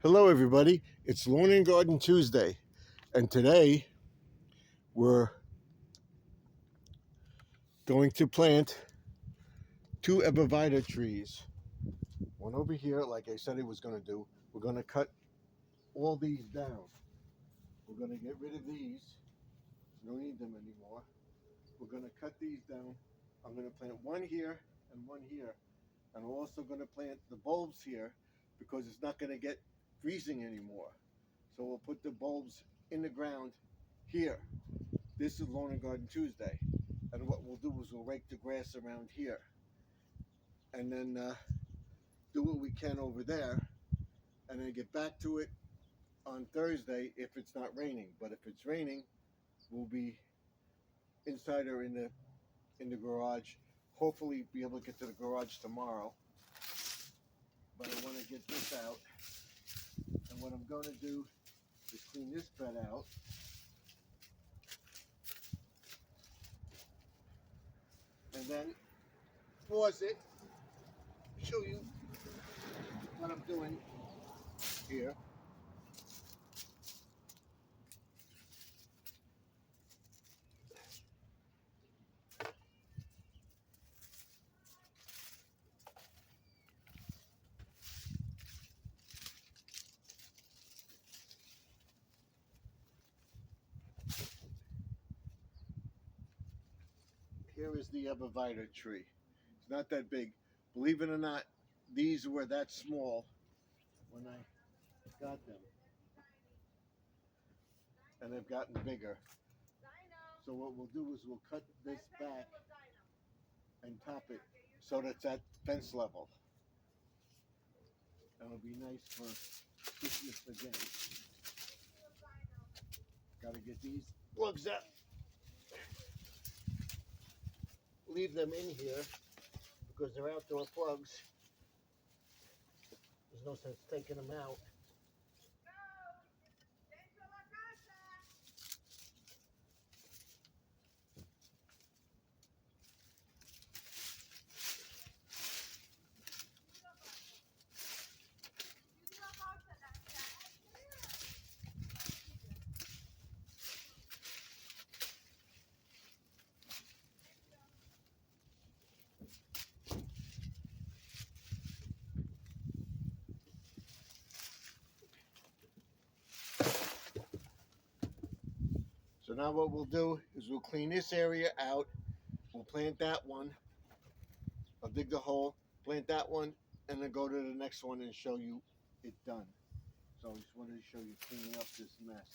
Hello, everybody. It's Lawn and Garden Tuesday, and today we're going to plant two Epivita trees. One over here, like I said I was going to do. We're going to cut all these down. We're going to get rid of these. We don't need them anymore. We're going to cut these down. I'm going to plant one here and one here. And I'm also going to plant the bulbs here because it's not going to get freezing anymore. So we'll put the bulbs in the ground here. This is Lawn and Garden Tuesday. And what we'll do is we'll rake the grass around here. And then do what we can over there. And then get back to it on Thursday if it's not raining. But if it's raining, we'll be inside or in the garage. Hopefully be able to get to the garage tomorrow. But I want to get this out. And what I'm going to do is clean this bed out. And then pause it. Show you what I'm doing here. Here is the Epivita tree. It's not that big. Believe it or not, these were that small when I got them. And they've gotten bigger. So what we'll do is we'll cut this back and top it so that it's at fence level. And it'll be nice for Christmas again. Gotta get these plugs out. Leave them in here because they're outdoor plugs. There's no sense taking them out. So now what we'll do is we'll clean this area out. We'll plant that one. I'll dig the hole, plant that one, and then go to the next one and show you it done. So I just wanted to show you cleaning up this mess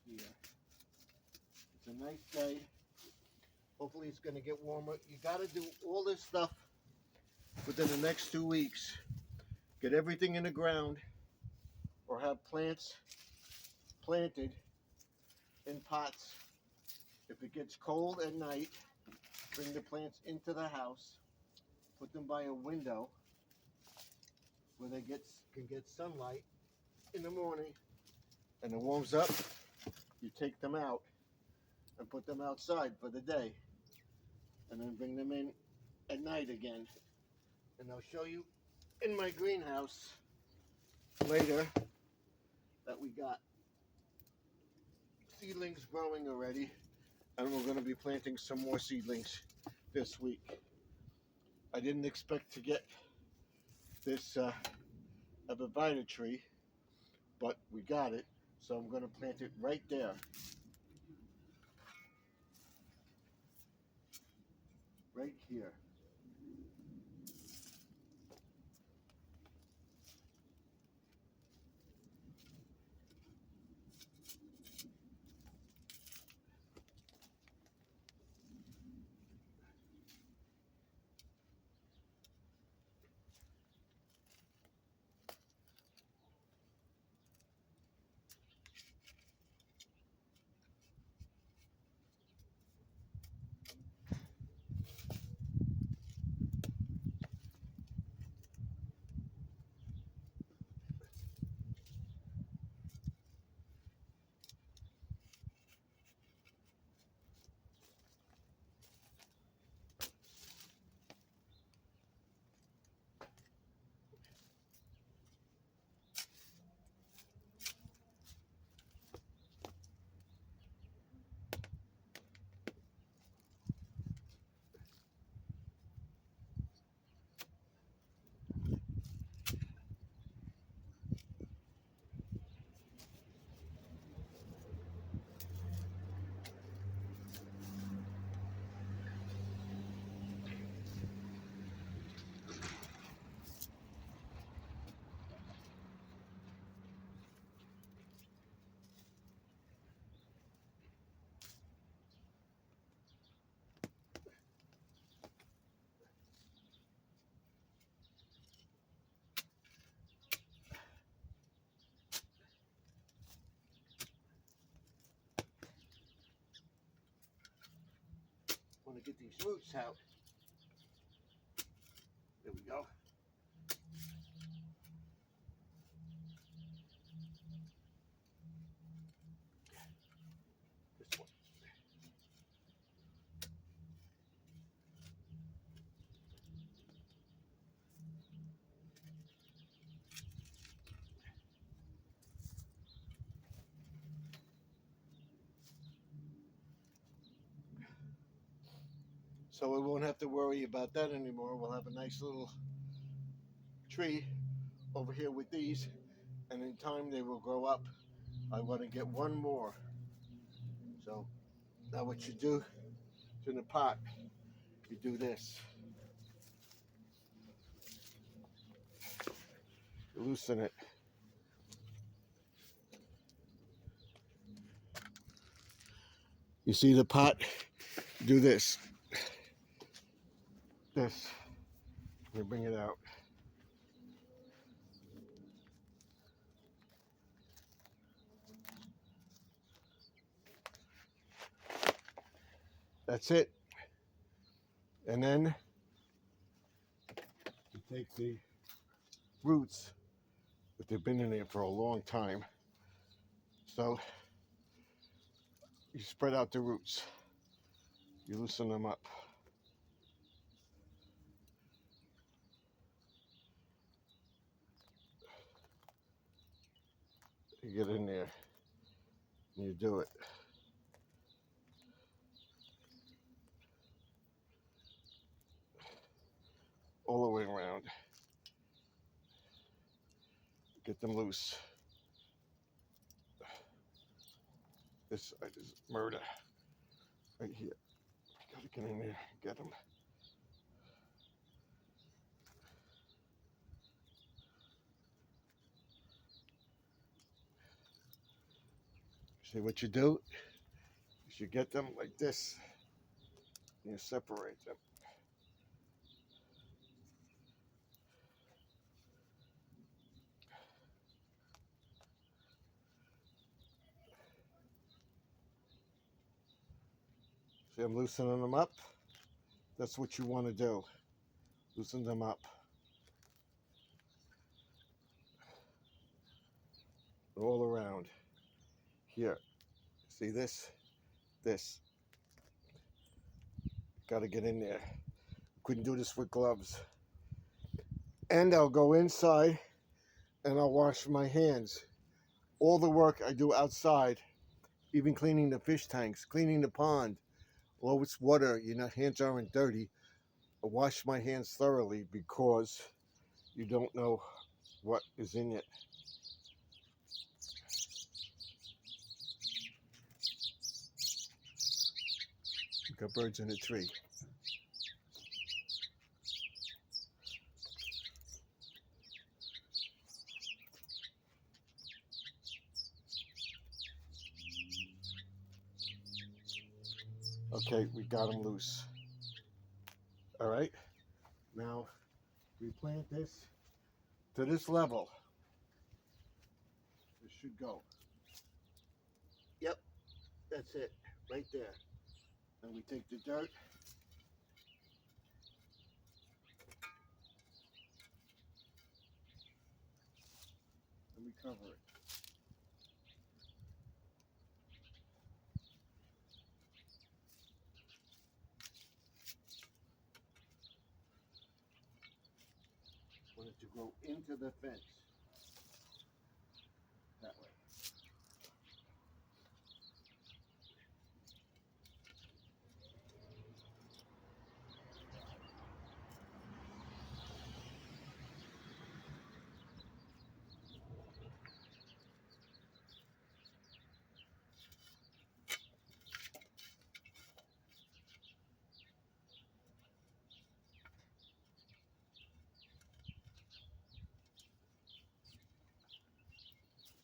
here. It's a nice day. Hopefully it's going to get warmer. You got to do all this stuff within the next 2 weeks. Get everything in the ground or have plants planted in pots. If it gets cold at night, bring the plants into the house, put them by a window where they can get sunlight in the morning, and it warms up. You take them out and put them outside for the day, and then bring them in at night again. And I'll show you in my greenhouse later that we got seedlings growing already, and we're going to be planting some more seedlings this week. I didn't expect to get this Epivita tree, but we got it, so I'm going to plant it right there. Right here. to get these roots out. There we go. This one. So we won't have to worry about that anymore. We'll have a nice little tree over here with these, and in time they will grow up. I want to get one more. So now what you do is in the pot, you do this. You loosen it. You see the pot? Do this. This. You bring it out. That's it. And then you take the roots, but they've been in there for a long time. So you spread out the roots. You loosen them up. You get in there and you do it. All the way around. Get them loose. This is murder. Right here. Gotta get in there, get them. See what you do? You get them like this. And you separate them. See, I'm loosening them up. That's what you want to do. Loosen them up. All around. Here. See this? This. Got to get in there. Couldn't do this with gloves. And I'll go inside and I'll wash my hands. All the work I do outside, even cleaning the fish tanks, cleaning the pond, although it's water, hands aren't dirty. I wash my hands thoroughly because you don't know what is in it. Got birds in a tree. Okay, we got them loose. All right, now we plant this to this level. It should go. Yep, that's it, right there. And we take the dirt. And we cover it. Want it to grow into the fence. That way.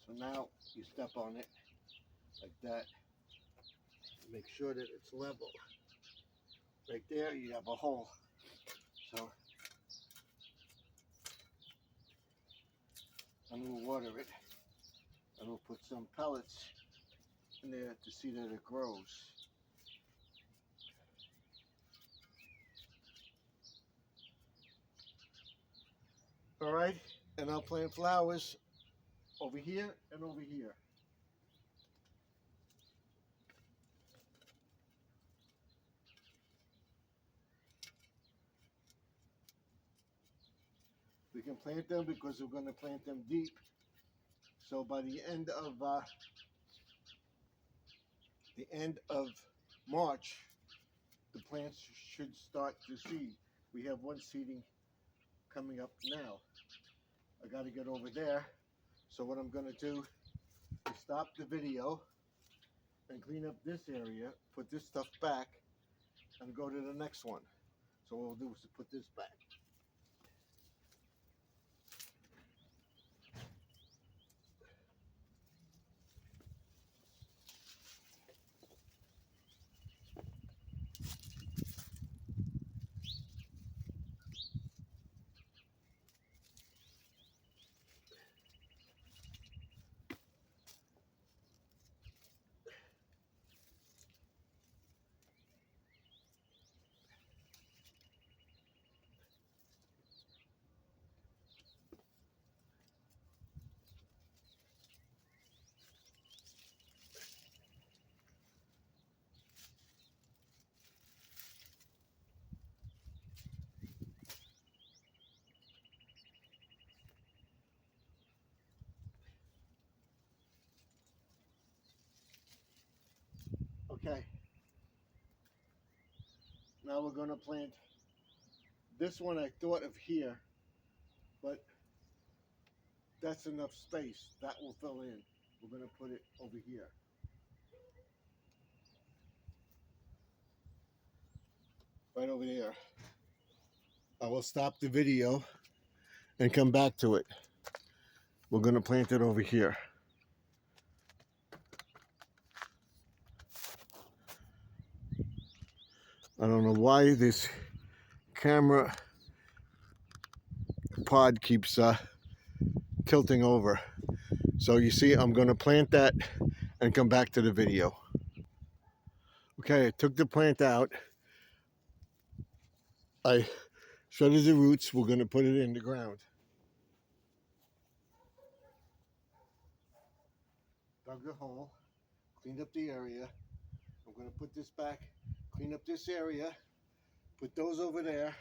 So now you step on it like that. Make sure that it's level. Right there you have a hole. So I'm going to water it. I'm going to put some pellets in there to see that it grows. All right, and I'll plant flowers over here and over here. We can plant them because we're going to plant them deep. So by the end of March, the plants should start to seed. We have one seeding coming up now. I got to get over there. So what I'm going to do is stop the video and clean up this area, put this stuff back, and go to the next one. So what we'll do is put this back. Okay. Now we're going to plant this one. I thought of here, but that's enough space. That will fill in. We're going to put it over here. Right over there. I will stop the video and come back to it. We're going to plant it over here. I don't know why this camera pod keeps tilting over. So you see, I'm going to plant that and come back to the video. Okay, I took the plant out. I shredded the roots. We're going to put it in the ground. Dug the hole, cleaned up the area. I'm going to put this back, clean up this area, put those over there,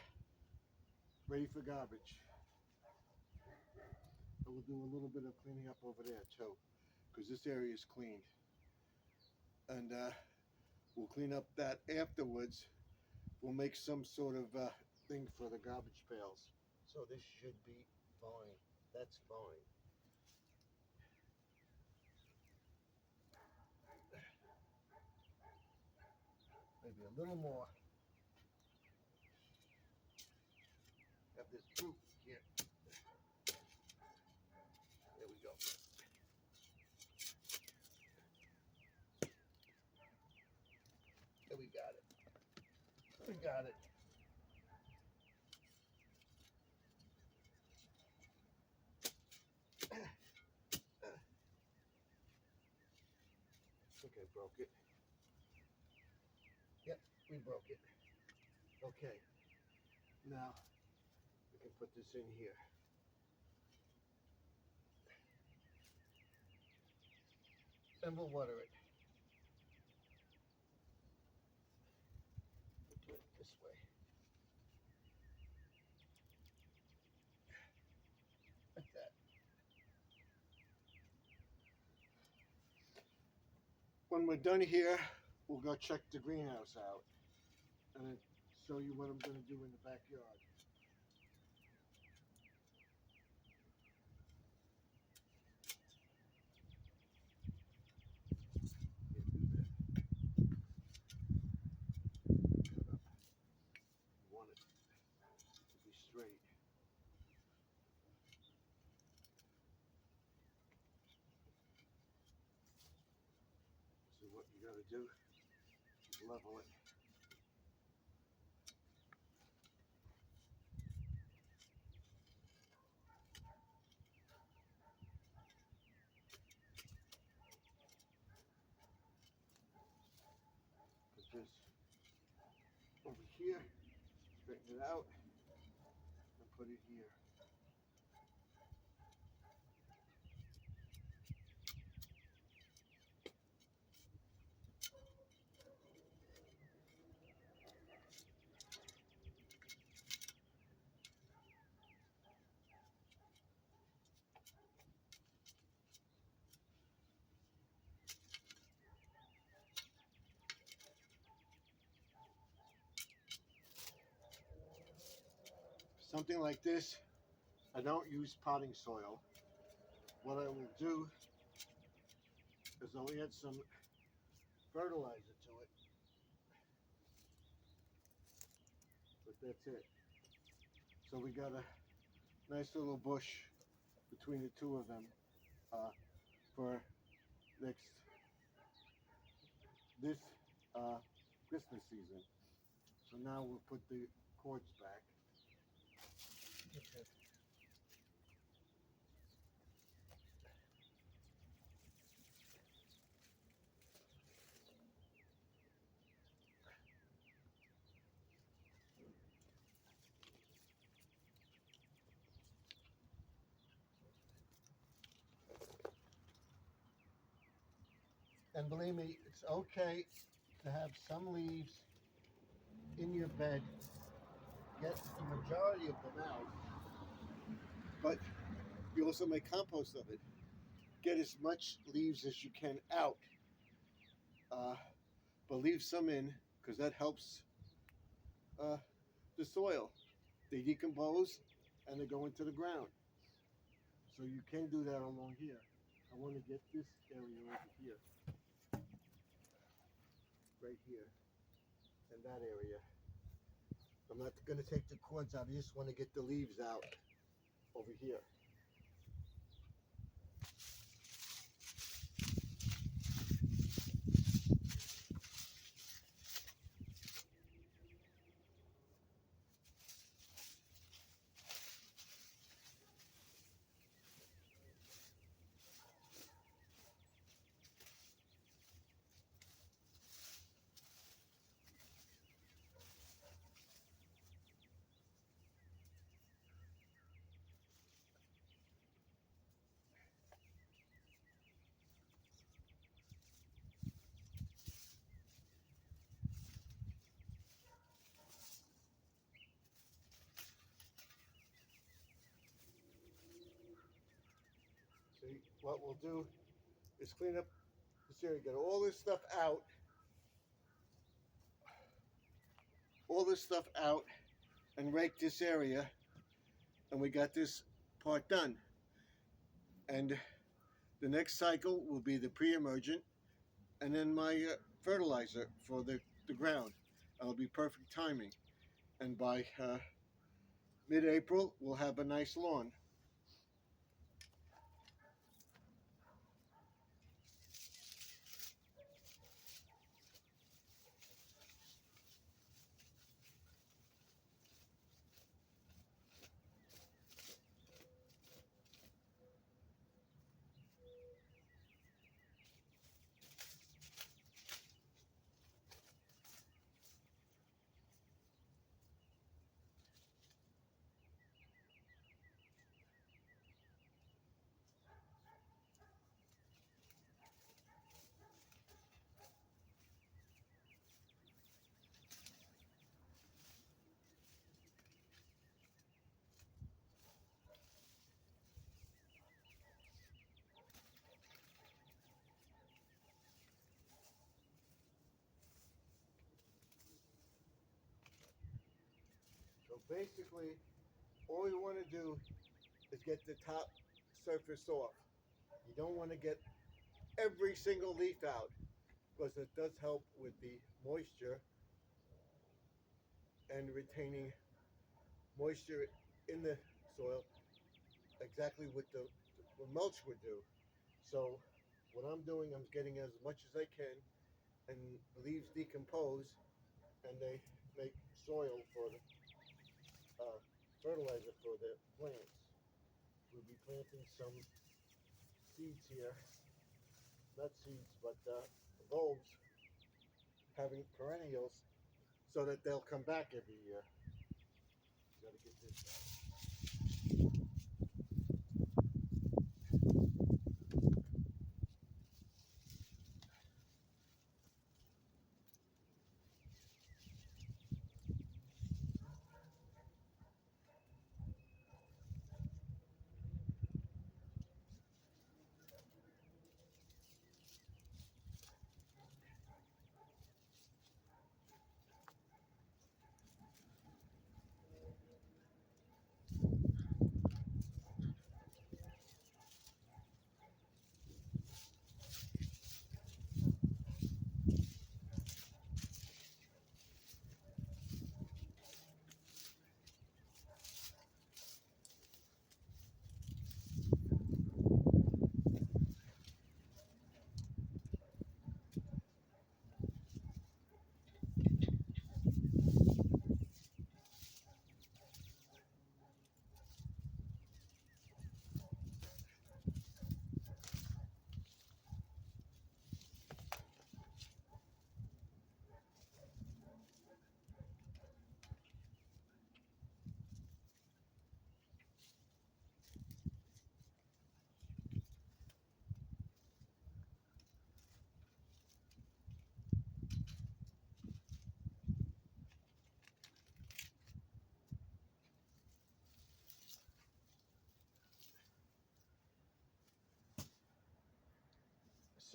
ready for garbage. I will do a little bit of cleaning up over there too, because this area is cleaned. And we'll clean up that afterwards. We'll make some sort of thing for the garbage pails. So this should be fine. That's fine. Maybe a little more. Have this proof here. There we go. There we got it. We got it. I think I broke it. Yep, we broke it. Okay. Now we can put this in here. And we'll water it. We'll do it this way. Like that. When we're done here, we'll go check the greenhouse out and then show you what I'm going to do in the backyard. You want it to be straight. So what you got to do is level it. Put this over here, straighten it out, and put it here. something like this, I don't use potting soil. What I will do is I'll add some fertilizer to it, but that's it. So we got a nice little bush between the two of them for this Christmas season. So now we'll put the cords back. Okay. And believe me, it's okay to have some leaves in your bed. Get the majority of them out, but you also make compost of it. Get as much leaves as you can out, but leave some in because that helps the soil. They decompose and they go into the ground. So you can do that along here. I want to get this area over here, right here, and that area. I'm not going to take the cords out. I just want to get the leaves out over here. See, what we'll do is clean up this area, get all this stuff out, and rake this area, and we got this part done. And the next cycle will be the pre-emergent, and then my fertilizer for the ground. That'll be perfect timing. And by mid-April, we'll have a nice lawn. So basically, all you want to do is get the top surface off. You don't want to get every single leaf out because it does help with the moisture and retaining moisture in the soil, exactly what the mulch would do. So what I'm doing, I'm getting as much as I can, and the leaves decompose and they make soil for the fertilizer for the plants. We'll be planting some seeds here, not seeds, but bulbs, having perennials, so that they'll come back every year. Got to get this out.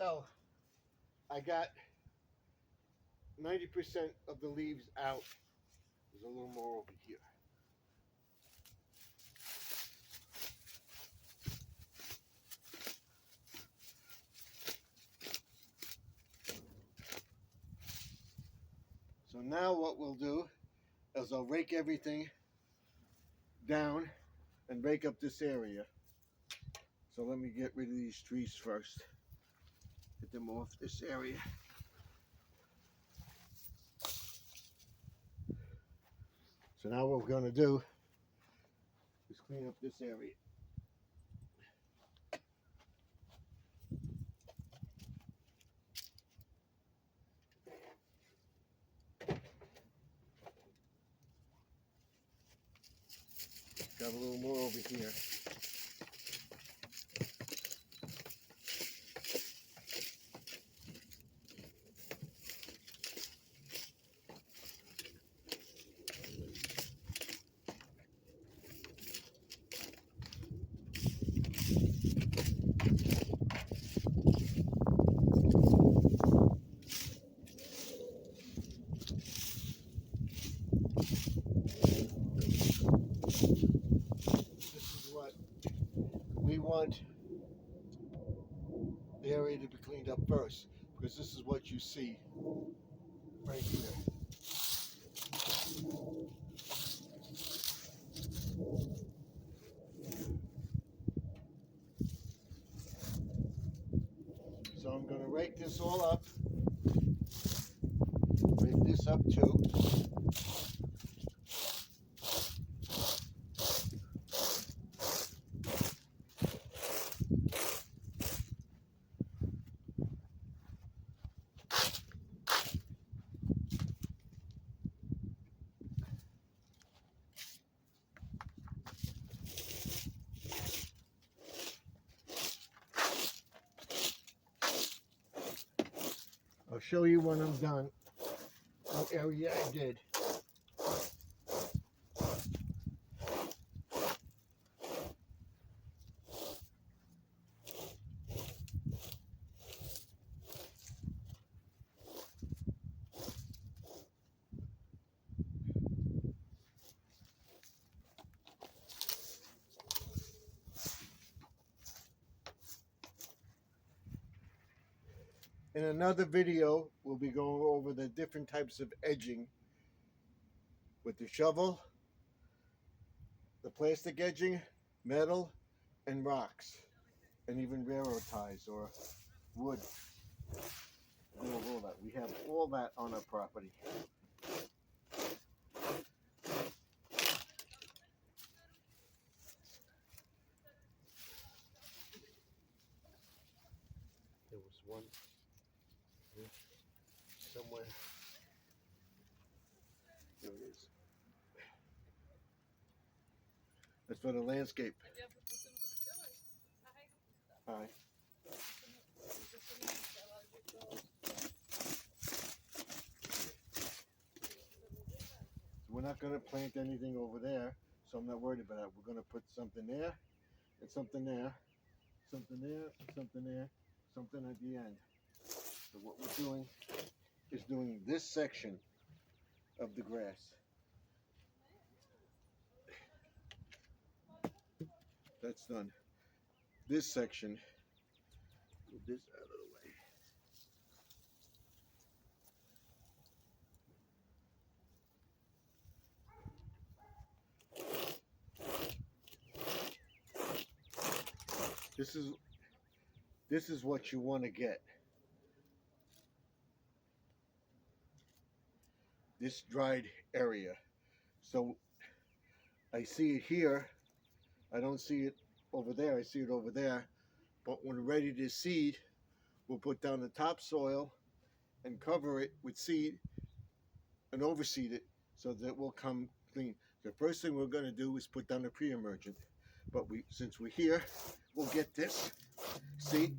So I got 90% of the leaves out. There's a little more over here. So now what we'll do is I'll rake everything down and rake up this area. So let me get rid of these trees first. Get them off this area. So now what we're going to do is clean up this area. Got a little more over here. We want the area to be cleaned up first, because this is what you see right here. So I'm going to rake this all up. Rake this up too. I'll show you when I'm done what area I did. In another video, we'll be going over the different types of edging with the shovel, the plastic edging, metal, and rocks, and even railroad ties or wood. All that. We have all that on our property. There was one here somewhere. There it is. That's for the landscape. Hi. We're not going to plant anything over there, so I'm not worried about that. We're going to put something there, and something there, something there, something there, something at the end. So what we're doing is doing this section of the grass. That's done. This section, move this out of the way. This is what you want to get. This dried area. So I see it here. I don't see it over there. I see it over there. But when ready to seed, we'll put down the topsoil and cover it with seed and overseed it so that it will come clean. The first thing we're going to do is put down the pre-emergent. But since we're here, we'll get this. See?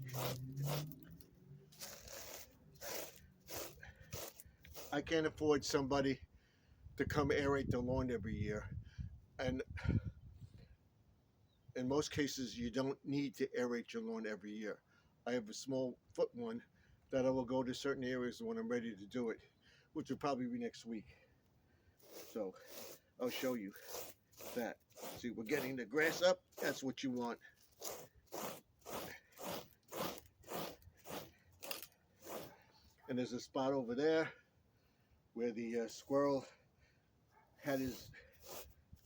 I can't afford somebody to come aerate the lawn every year. And in most cases, you don't need to aerate your lawn every year. I have a small foot one that I will go to certain areas when I'm ready to do it, which will probably be next week. So I'll show you that. See, we're getting the grass up. That's what you want. And there's a spot over there where the squirrel had his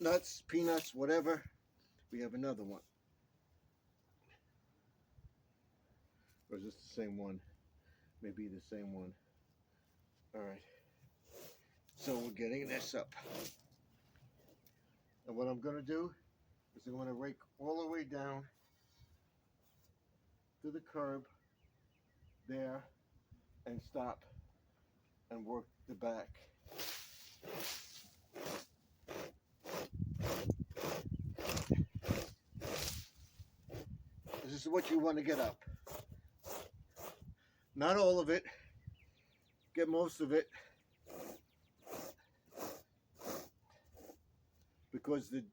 nuts, peanuts, whatever. We have another one. Or is this the same one? Maybe the same one. All right. So we're getting this up. And what I'm going to do is I'm going to rake all the way down to the curb there and stop and work the back. This is what you want to get up. Not all of it. Get most of it. Because the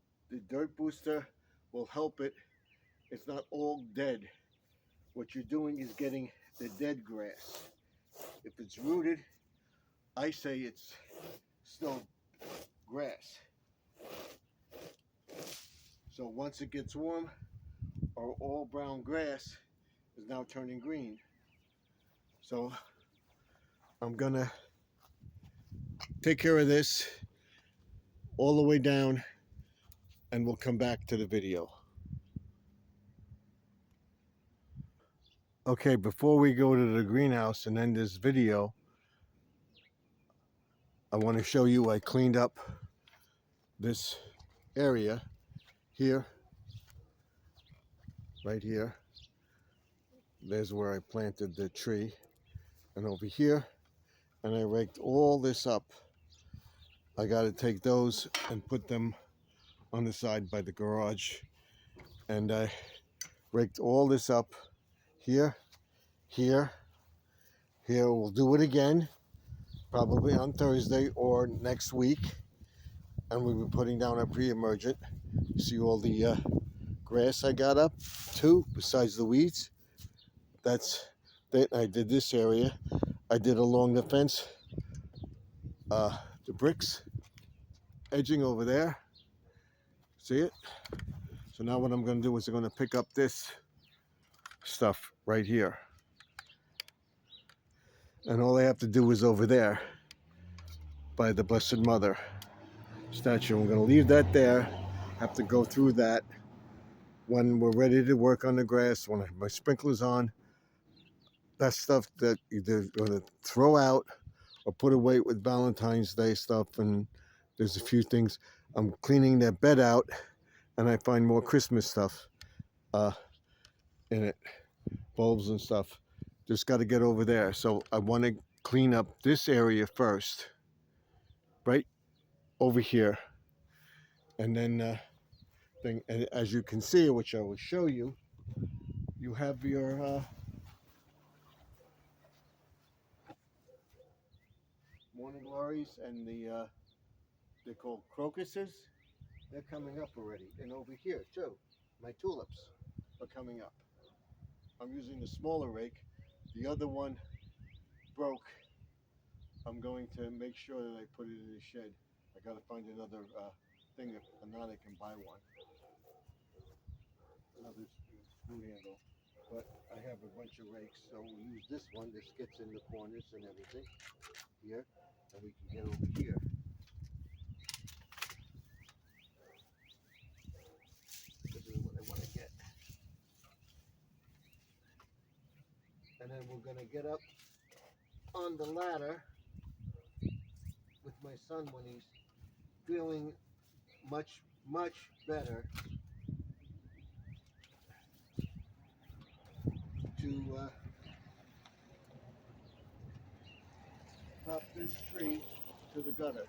dirt booster will help it. It's not all dead. What you're doing is getting the dead grass. If it's rooted, I say it's still grass. So once it gets warm, our all brown grass is now turning green. So I'm gonna take care of this all the way down and we'll come back to the video. Okay, before we go to the greenhouse and end this video, I want to show you I cleaned up this area here, right here. There's where I planted the tree, and over here, and I raked all this up. I got to take those and put them on the side by the garage, and I raked all this up here, here, here. We'll do it again, probably on Thursday or next week, and we'll be putting down our pre-emergent. You see all the grass I got up too, besides the weeds. That's that. I did this area. I did along the fence, the bricks edging over there. See it? So now what I'm going to do is I'm going to pick up this stuff right here. And all I have to do is over there by the Blessed Mother statue. I'm going to leave that there. Have to go through that when we're ready to work on the grass, when I have my sprinklers on. That stuff that either going to throw out or put away with Valentine's Day stuff. And there's a few things. I'm cleaning that bed out and I find more Christmas stuff in it, bulbs and stuff. Just got to get over there. So I want to clean up this area first, right over here, and then and as you can see, which I will show you, you have your morning glories and the they're called crocuses. They're coming up already, and over here too, my tulips are coming up. I'm using the smaller rake. The other one broke. I'm going to make sure that I put it in the shed. I got to find another thing, if not I can buy one. Another screw handle. But I have a bunch of rakes, so we'll use this one. This gets in the corners and everything here, and we can get over here. This is what I want to get. And then we're going to get up on the ladder with my son when he's feeling much, much better to top this tree to the gutter.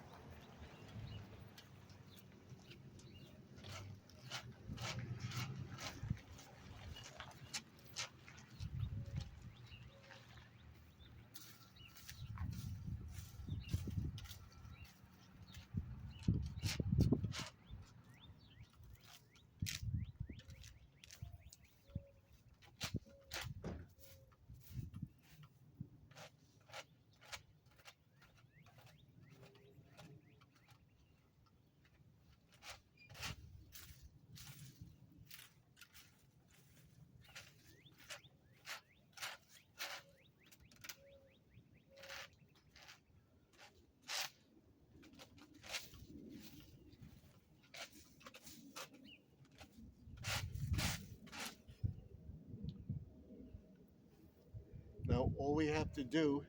So all we have to do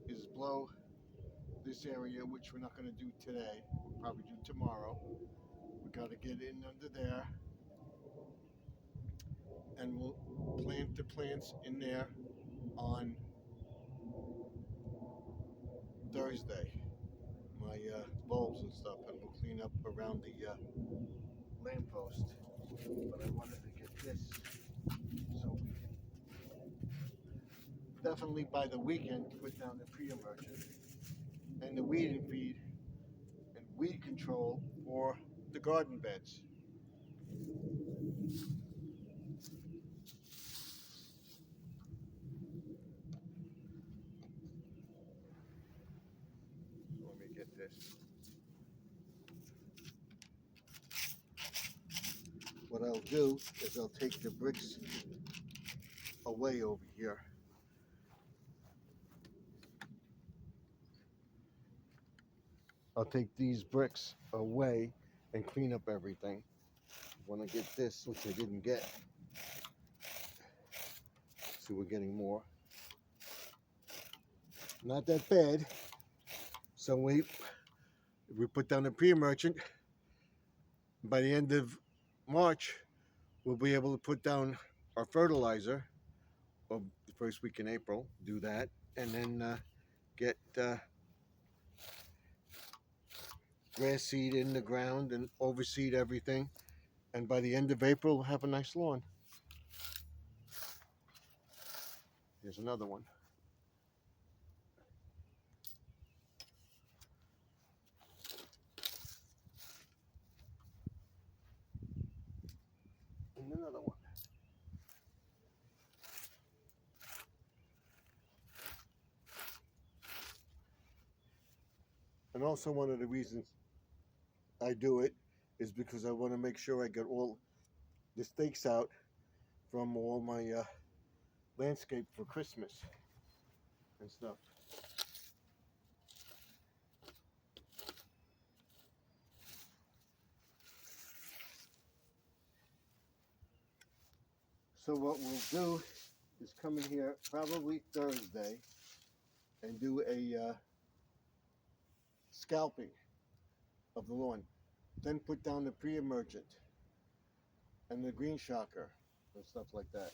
is blow this area, which we're not going to do today. We'll probably do tomorrow. We got to get in under there, and we'll plant the plants in there on Thursday. My bulbs and stuff, and we'll clean up around the lamppost. But I wanted to get this so we can definitely by the weekend put down the pre-emergent and the weed and feed and weed control for the garden beds. So let me get this. What I'll do is I'll take the bricks away over here. I'll take these bricks away and clean up everything. When I get this, which I didn't get, see we're getting more. Not that bad. So we put down the pre-emergent. By the end of March, we'll be able to put down our fertilizer, or the first week in April, do that, and then get grass seed in the ground and overseed everything. And by the end of April, we'll have a nice lawn. Here's another one. And another one. And also one of the reasons I do it is because I want to make sure I get all the stakes out from all my landscape for Christmas and stuff. So what we'll do is come in here probably Thursday and do a scalping of the lawn. Then put down the pre-emergent and the green shocker and stuff like that.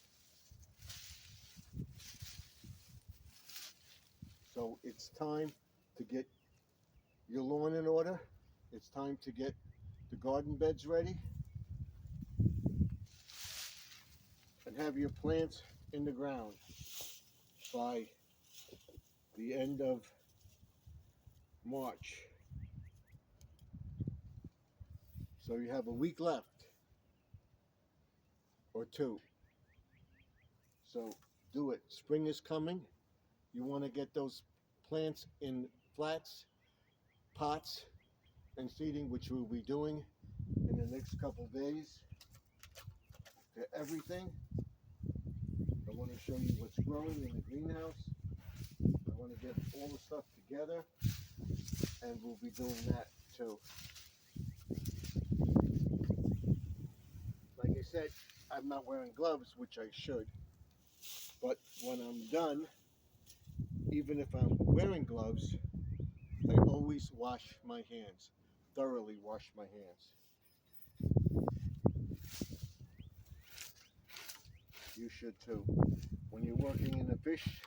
So it's time to get your lawn in order. It's time to get the garden beds ready and have your plants in the ground by the end of March. So you have a week left or two. So do it. Spring is coming. You want to get those plants in flats, pots, and seeding, which we'll be doing in the next couple days. For everything, I want to show you what's growing in the greenhouse. I want to get all the stuff together, and we'll be doing that too. Like I said, I'm not wearing gloves, which I should, but when I'm done, even if I'm wearing gloves, I always wash my hands, thoroughly wash my hands. You should too. When you're working in a fish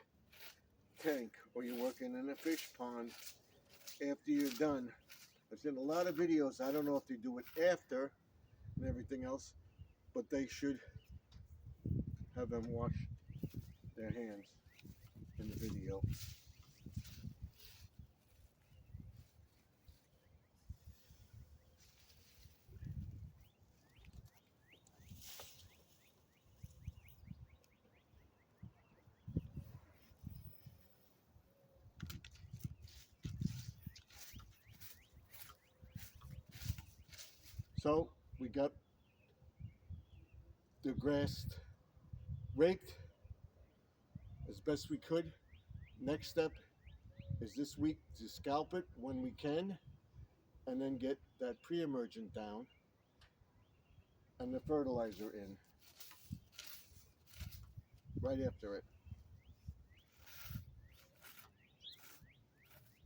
tank or you're working in a fish pond, after you're done, I've seen a lot of videos, I don't know if they do it after and everything else, but they should have them wash their hands in the video. So we got the grass raked as best we could. Next step is this week to scalp it when we can, and then get that pre-emergent down and the fertilizer in right after it.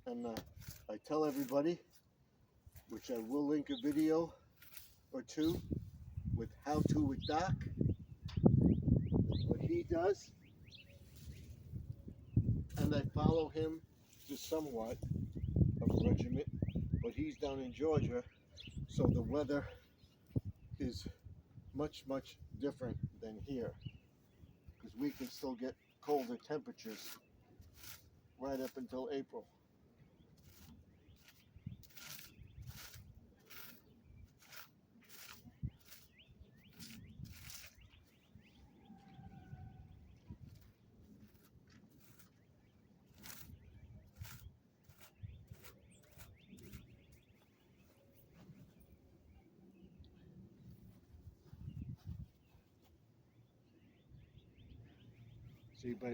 And I tell everybody, which I will link a video or two with How To with Doc, what he does, and I follow him to somewhat of a regiment, but he's down in Georgia, so the weather is much, much different than here, because we can still get colder temperatures right up until April. See, but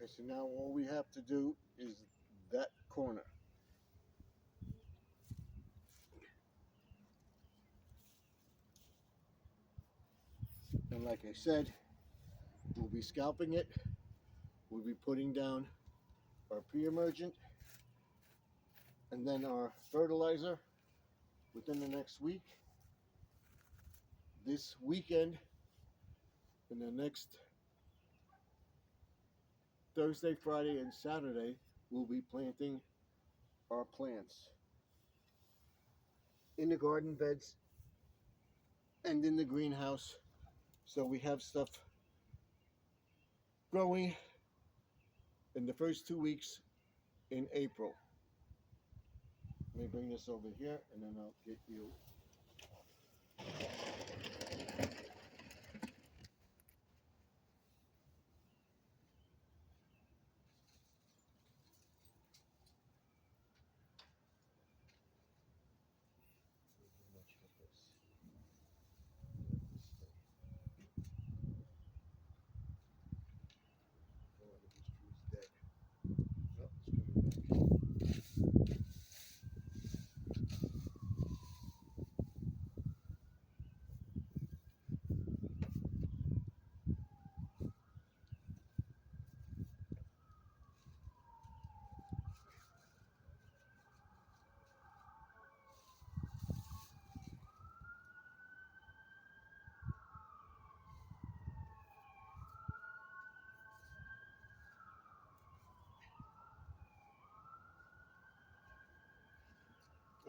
okay, so now all we have to do is that corner. And like I said, we'll be scalping it. We'll be putting down our pre-emergent and then our fertilizer within the next week. This weekend and the next Thursday, Friday, and Saturday, we'll be planting our plants in the garden beds and in the greenhouse. So we have stuff growing in the first 2 weeks in April. Let me bring this over here and then I'll get you.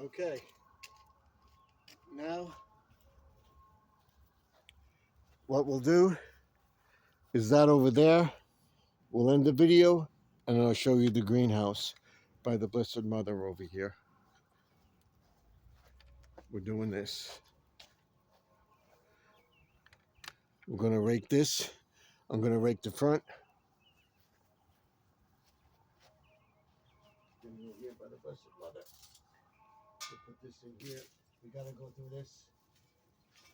Okay, now what we'll do is that over there, we'll end the video and then I'll show you the greenhouse by the Blessed Mother over here. We're doing this. We're going to rake this. I'm going to rake the front. Then we're here by the Blessed Mother. We'll put this in here. We got to go through this.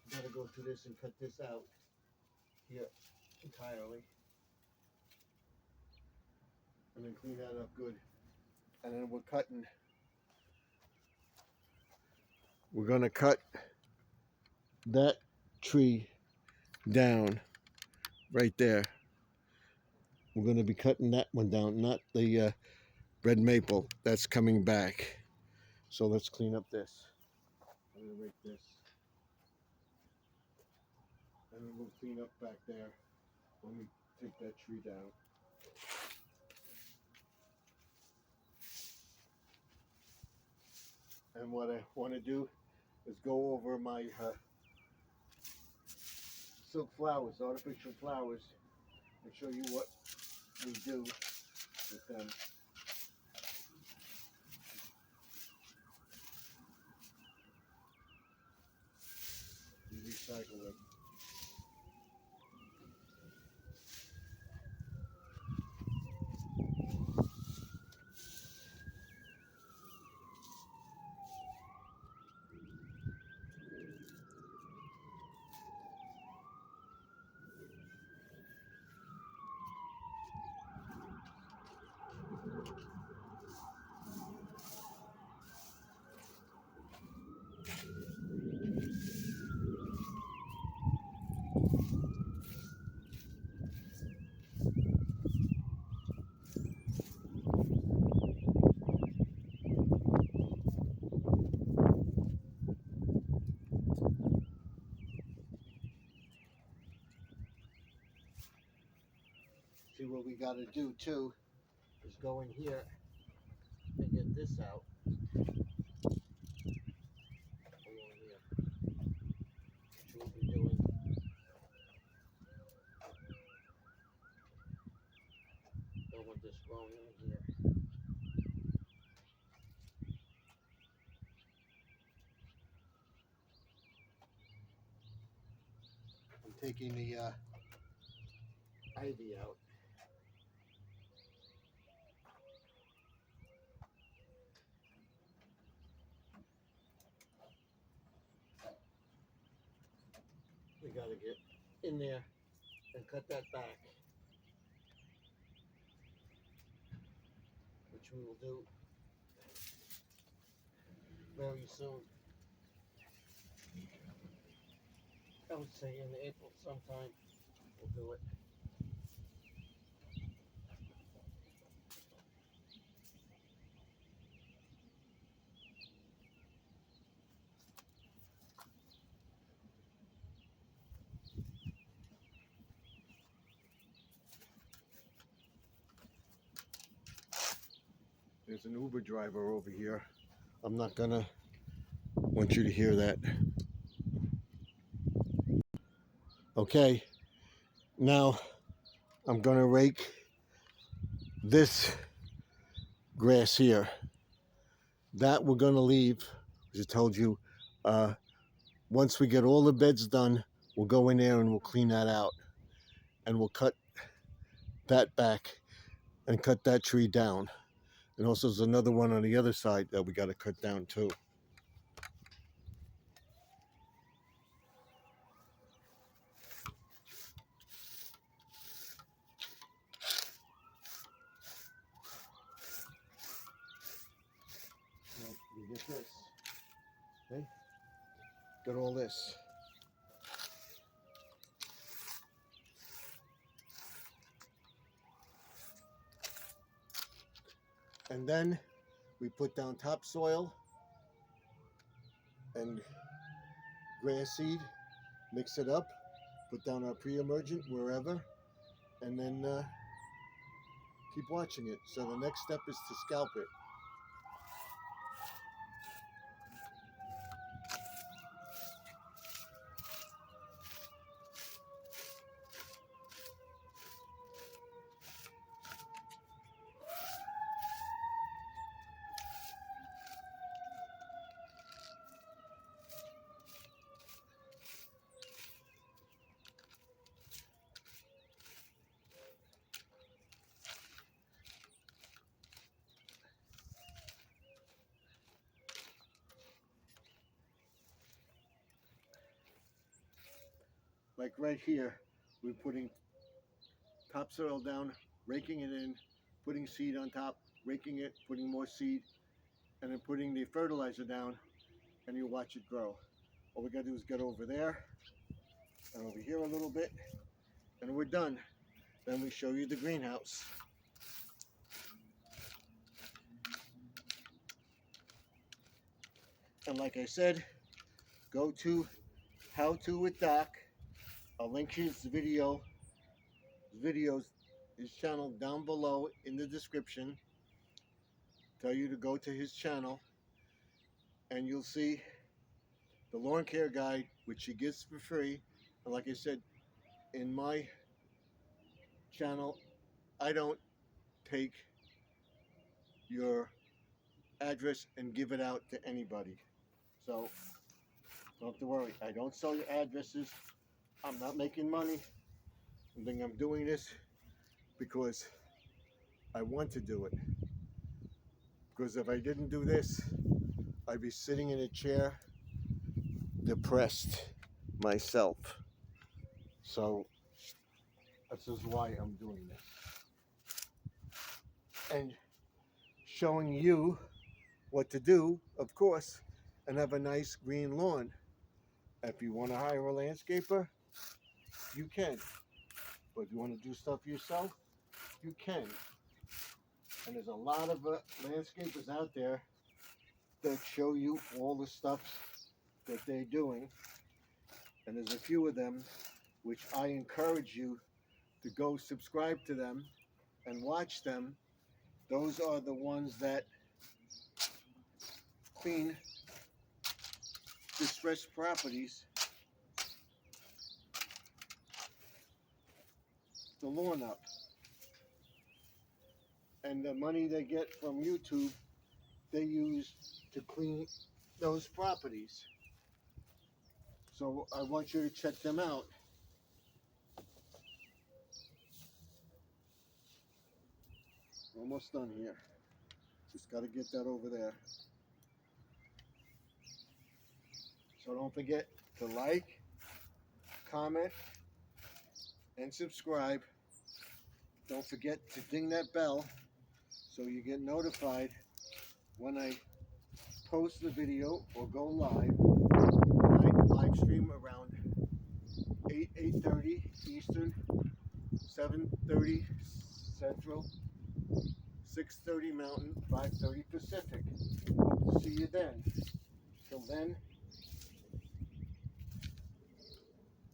We got to go through this and cut this out here entirely. And then clean that up good. And then we're cutting we're gonna cut that tree down right there. We're gonna be cutting that one down, not the red maple that's coming back. So let's clean up this. I'm gonna rake this. And then we'll clean up back there when we take that tree down. And what I want to do is go over my silk flowers, artificial flowers, and show you what we do with them. We recycle them. See, what we got to do too is go in here and get this out. Along here. See what we're doing. Don't want this growing in here. I'm taking the ivy out. We got to get in there and cut that back, which we will do very soon. I would say in April sometime we'll do it. There's an Uber driver over here. I'm not gonna want you to hear that. Okay, now I'm gonna rake this grass here. That we're gonna leave, as I told you, once we get all the beds done, we'll go in there and we'll clean that out. And we'll cut that back and cut that tree down. And also there's another one on the other side that we gotta cut down too. You get this, okay? Got all this. And then we put down topsoil and grass seed, mix it up, put down our pre-emergent wherever, and then keep watching it. So the next step is to scalp it. Like right here, we're putting topsoil down, raking it in, putting seed on top, raking it, putting more seed, and then putting the fertilizer down and you watch it grow. All we gotta do is get over there and over here a little bit, and we're done. Then we show you the greenhouse. And like I said, go to How To with Doc. I'll link his videos, his channel down below in the description. Tell you to go to his channel, and you'll see the lawn care guide, which he gives for free. And like I said, in my channel, I don't take your address and give it out to anybody. So don't have to worry. I don't sell your addresses. I'm not making money. I think I'm doing this because I want to do it. Because if I didn't do this, I'd be sitting in a chair depressed myself. So this is why I'm doing this. And showing you what to do, of course, and have a nice green lawn. If you want to hire a landscaper, you can. But if you want to do stuff yourself, you can. And there's a lot of landscapers out there that show you all the stuff that they're doing. And there's a few of them which I encourage you to go subscribe to them and watch them. Those are the ones that clean distressed properties, the lawn up. And the money they get from YouTube, they use to clean those properties. So I want you to check them out. Almost done here. Just got to get that over there. So don't forget to like, comment, and subscribe. Don't forget to ding that bell so you get notified when I post the video or go live. I live stream around 8:30 Eastern, 7:30 Central, 6:30 Mountain, 5:30 Pacific. See you then. Till then,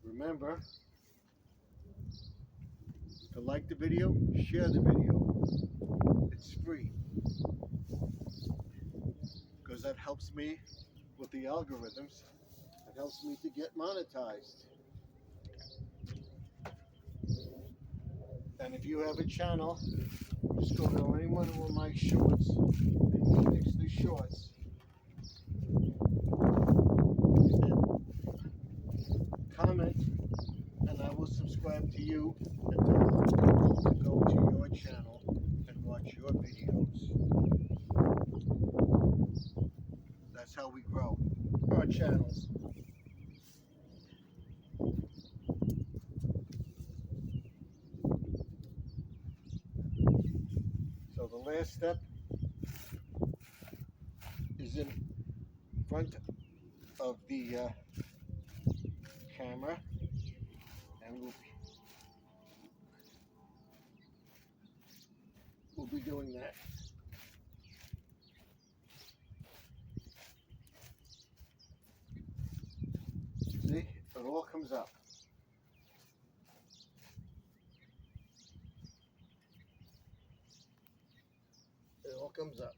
remember to like the video, share the video. It's free. Because that helps me with the algorithms. It helps me to get monetized. And if you have a channel, just go to any one of my shorts and fix the shorts. And comment, and I will subscribe to you and tell other people to go to your channel and watch your videos. That's how we grow our channels. So the last step is in front of the camera, and we'll be doing that. See, it all comes up. It all comes up.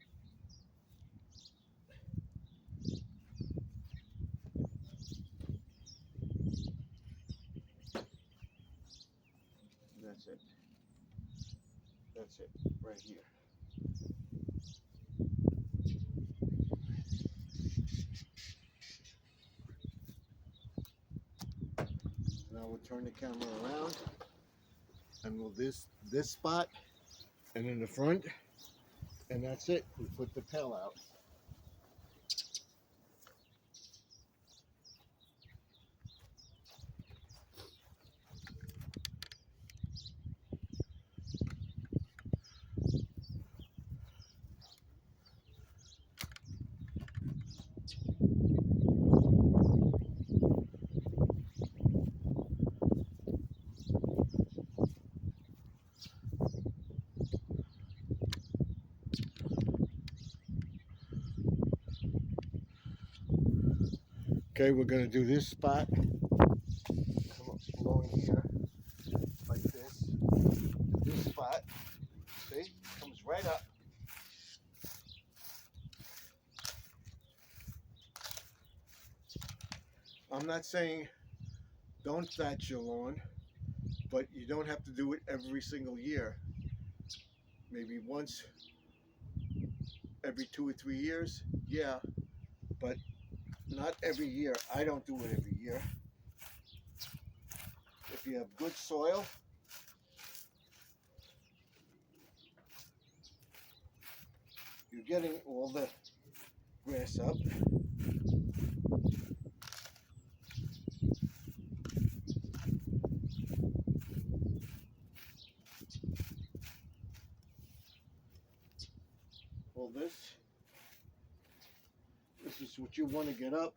That's it. That's it, right here. Now we'll turn the camera around, and we'll this spot, and in the front, and that's it. We put the pail out. Okay, we're gonna do this spot. Going here like this. Do this spot. See, comes right up. I'm not saying don't thatch your lawn, but you don't have to do it every single year. Maybe once every 2 or 3 years, yeah, but not every year. I don't do it every year. If you have good soil, you're getting all the grass up. All this is what you want to get up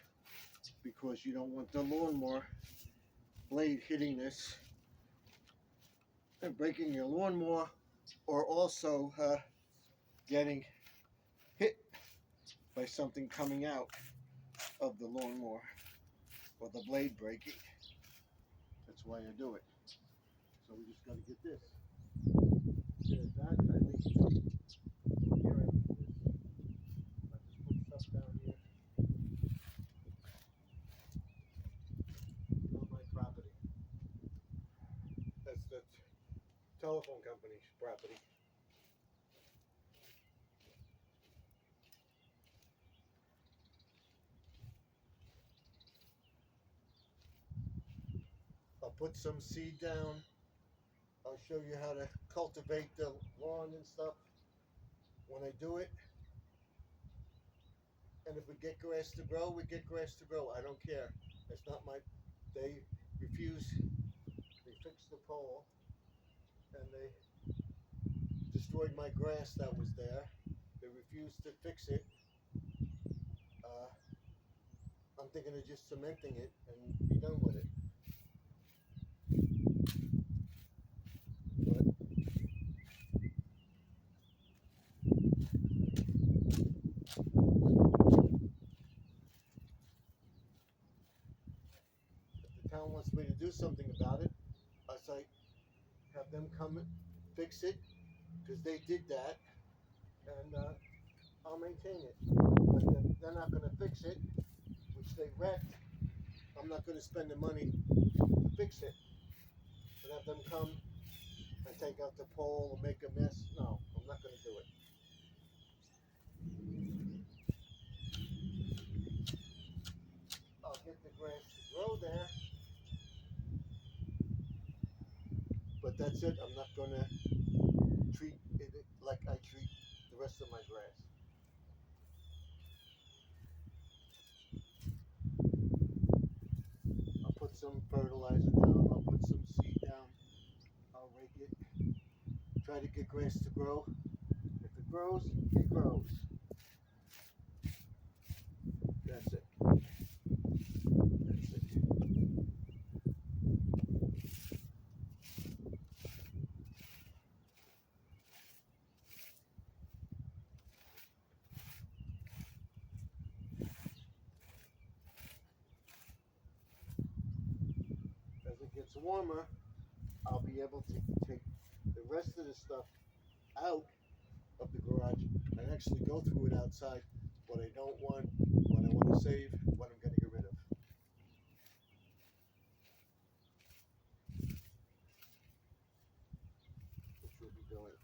because you don't want the lawnmower blade hitting this and breaking your lawnmower, or also getting hit by something coming out of the lawnmower or the blade breaking. That's why I do it. So we just got to get this. Get that. I leave here. I leave this. I just put stuff down here on my property. That's the telephone company's property. I'll put some seed down. I'll show you how to cultivate the lawn and stuff when I do it. And if we get grass to grow, we get grass to grow. I don't care. It's not my. They refuse. They fixed the pole, and they destroyed my grass that was there. They refused to fix it. I'm thinking of just cementing it and be done with it. But if the town wants me to do something about it, I say have them come and fix it because they did that, and I'll maintain it. But if they're not going to fix it, which they wrecked, I'm not going to spend the money to fix it and have them come and take out the pole and make a mess. No, I'm not going to do it. I'll get the grass to grow there, but that's it. I'm not going to treat it like I treat the rest of my grass. I'll put some fertilizer down. I'll put some seed down. I'll rake it. Try to get grass to grow. If it grows, it grows. That's it. That's it. As it gets warmer, I'll be able to take the rest of the stuff out of the garage and actually go through it outside. What I don't want, what I want to save, what I'm going to get rid of. Which we'll be doing.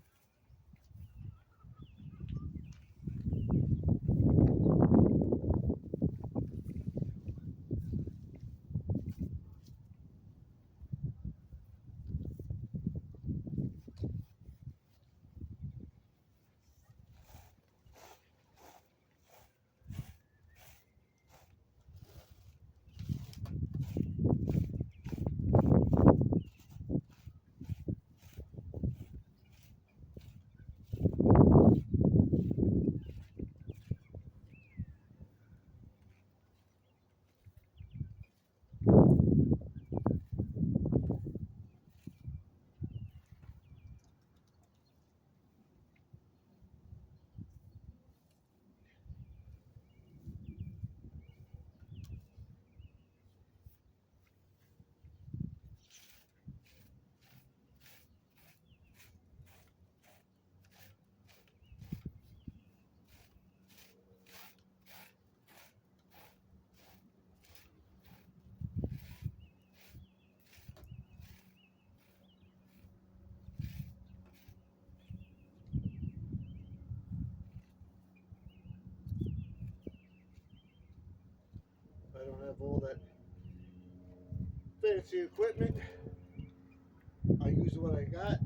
don't have all that fancy equipment. I use what I got,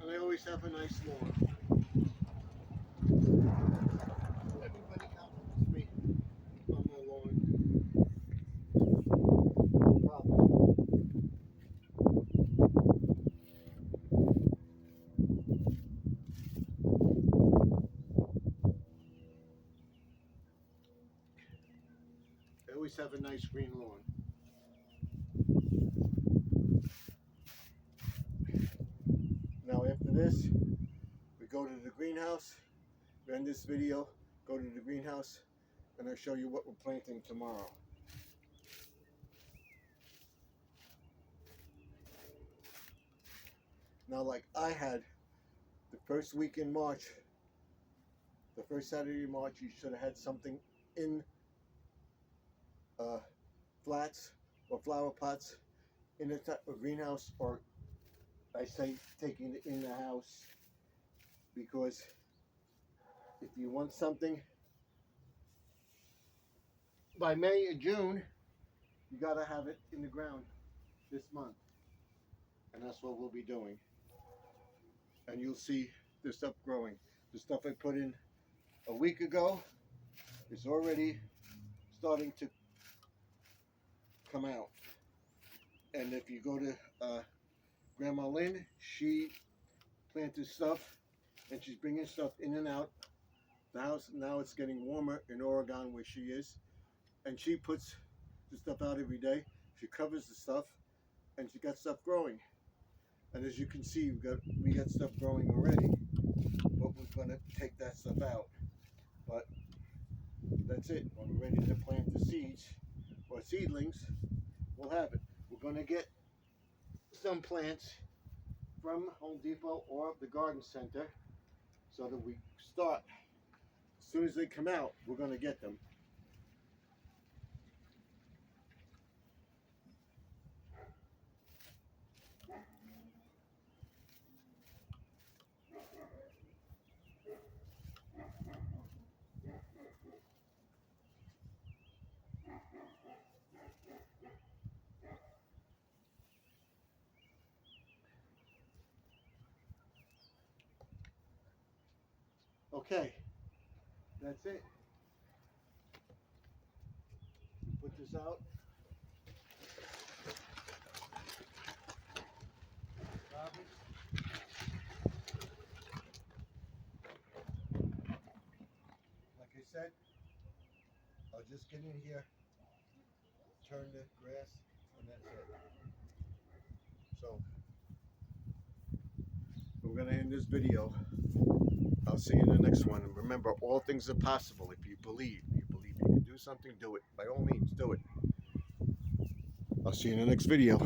and I always have a nice lawn. Everybody compliments me on my lawn. Problem. I always have a nice green lawn. Now after this, we go to the greenhouse. We end this video, go to the greenhouse, and I'll show you what we're planting tomorrow. Now, like I had the first week in March, the first Saturday in March, you should have had something in flats or flower pots in a greenhouse, or I say taking it in the house, because if you want something by May or June, you gotta have it in the ground this month, and that's what we'll be doing. And you'll see the stuff growing. The stuff I put in a week ago is already starting to come out. And if you go to Grandma Lynn, she planted stuff, and she's bringing stuff in and out the house. Now it's getting warmer in Oregon where she is, and she puts the stuff out every day. She covers the stuff, and she got stuff growing. And as you can see, we got stuff growing already, but we're gonna take that stuff out. But that's it. When we're ready to plant the seeds or seedlings, we'll have it. We're gonna get some plants from Home Depot or the garden center, so that we start. As soon as they come out, we're gonna get them. Okay, that's it. Put this out. Like I said, I'll just get in here, turn the grass, and that's it. So, we're going to end this video. I'll see you in the next one. And remember, all things are possible if you believe. You believe you can do something, do it. By all means, do it. I'll see you in the next video.